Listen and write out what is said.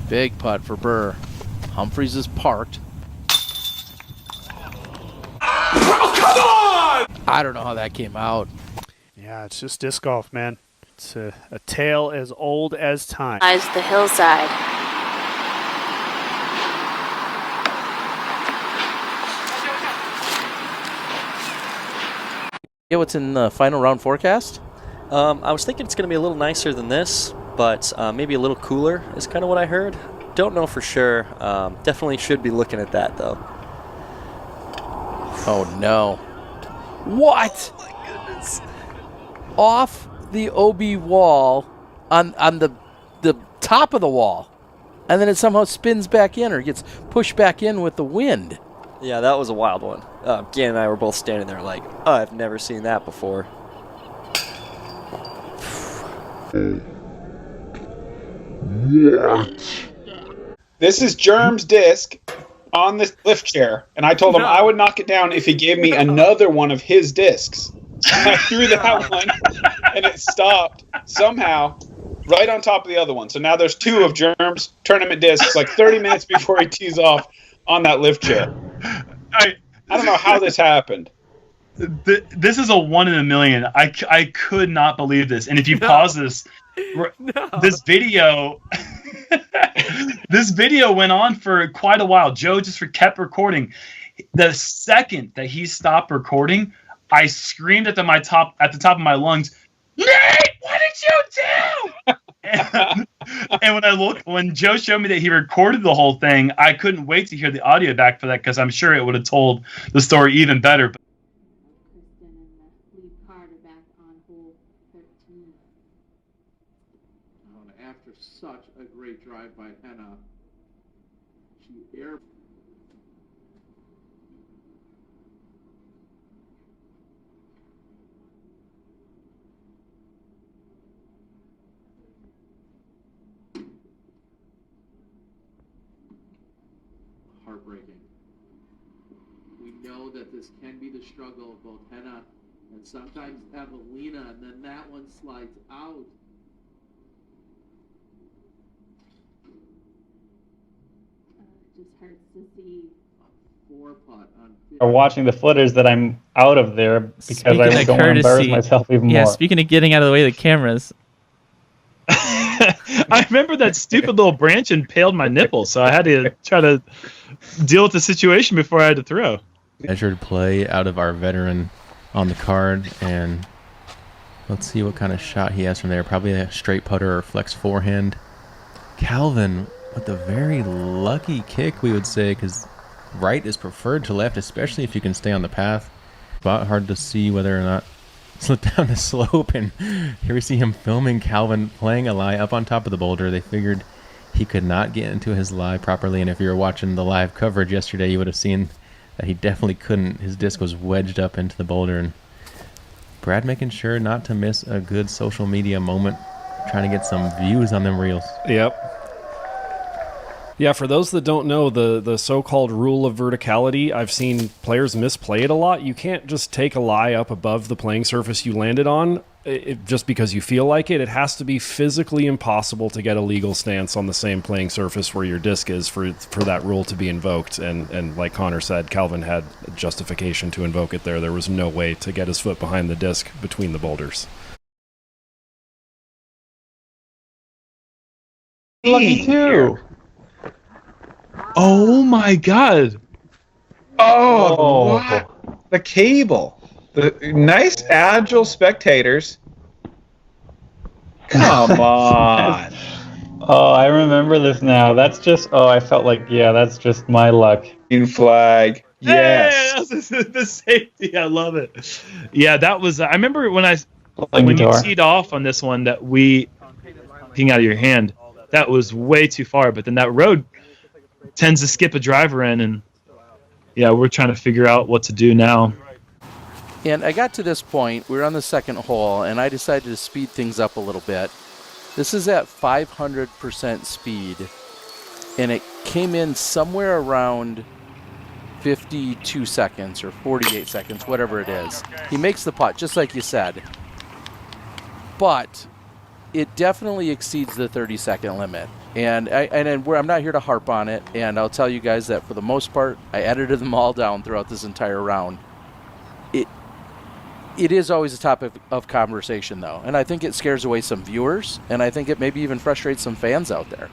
Big putt for Burr. Humphreys is parked. Oh, come on! I don't know how that came out. Yeah, it's just disc golf, man. It's a tale as old as time. Eyes the hillside. Yeah, what's in the final round forecast? I was thinking it's going to be a little nicer than this, but maybe a little cooler is kind of what I heard. Don't know for sure. Definitely should be looking at that, though. Oh, no. What? Oh, my goodness. Off the OB wall on the top of the wall. And then it somehow spins back in or gets pushed back in with the wind. Yeah, that was a wild one. Gan and I were both standing there like, oh, I've never seen that before. This is Germ's disc on this lift chair, and I told him I would knock it down if he gave me another one of his discs. I threw that one, and it stopped somehow right on top of the other one. So now there's two of Germ's tournament discs, like 30 minutes before he tees off on that lift chair. I don't know how this happened. This is a 1 in a million. I could not believe this. And if you pause this, this video, this video went on for quite a while. Joe just kept recording. The second that he stopped recording, I screamed at the top of my lungs, "Nate, what did you do?" and when Joe showed me that he recorded the whole thing, I couldn't wait to hear the audio back for that because I'm sure it would have told the story even better. After such a great drive by Henna, she air. Heartbreaking. We know that this can be the struggle of both Henna and sometimes Evelina, and then that one slides out. Just hurts to see. Or watching the footers that I'm out of there because I don't want to embarrass myself even more. Yeah, speaking of getting out of the way of the cameras. I remember that stupid little branch impaled my nipple, so I had to try to deal with the situation before I had to throw. Measured play out of our veteran on the card, and let's see what kind of shot he has from there. Probably a straight putter or flex forehand. Calvin with a very lucky kick, we would say, because right is preferred to left, especially if you can stay on the path. But hard to see whether or not slip down the slope. And here we see him filming Calvin playing a lie up on top of the boulder. They figured he could not get into his lie properly, and if you were watching the live coverage yesterday, you would have seen that he definitely couldn't. His disc was wedged up into the boulder, and Brad making sure not to miss a good social media moment, trying to get some views on them reels. Yep. Yeah, for those that don't know, the so-called rule of verticality, I've seen players misplay it a lot. You can't just take a lie up above the playing surface you landed on just because you feel like it. It has to be physically impossible to get a legal stance on the same playing surface where your disc is for that rule to be invoked. And like Connor said, Calvin had justification to invoke it there. There was no way to get his foot behind the disc between the boulders. Lucky too. Oh my God! Oh, wow. The cable. The nice, agile spectators. Come on. Oh, I remember this now. That's just, I felt like, yeah, that's just my luck. Green flag. Yes. Hey, the safety. I love it. Yeah, that was, I remember when you teed off on this one that we, peeing out of your hand, that was way too far, but then that road tends to skip a driver in, and yeah, we're trying to figure out what to do now. And I got to this point, we were on the second hole, and I decided to speed things up a little bit. This is at 500% speed, and it came in somewhere around 52 seconds or 48 seconds, whatever it is. He makes the putt, just like you said. But it definitely exceeds the 30-second limit. And I'm not here to harp on it, and I'll tell you guys that for the most part, I edited them all down throughout this entire round. It is always a topic of conversation, though, and I think it scares away some viewers, and I think it maybe even frustrates some fans out there.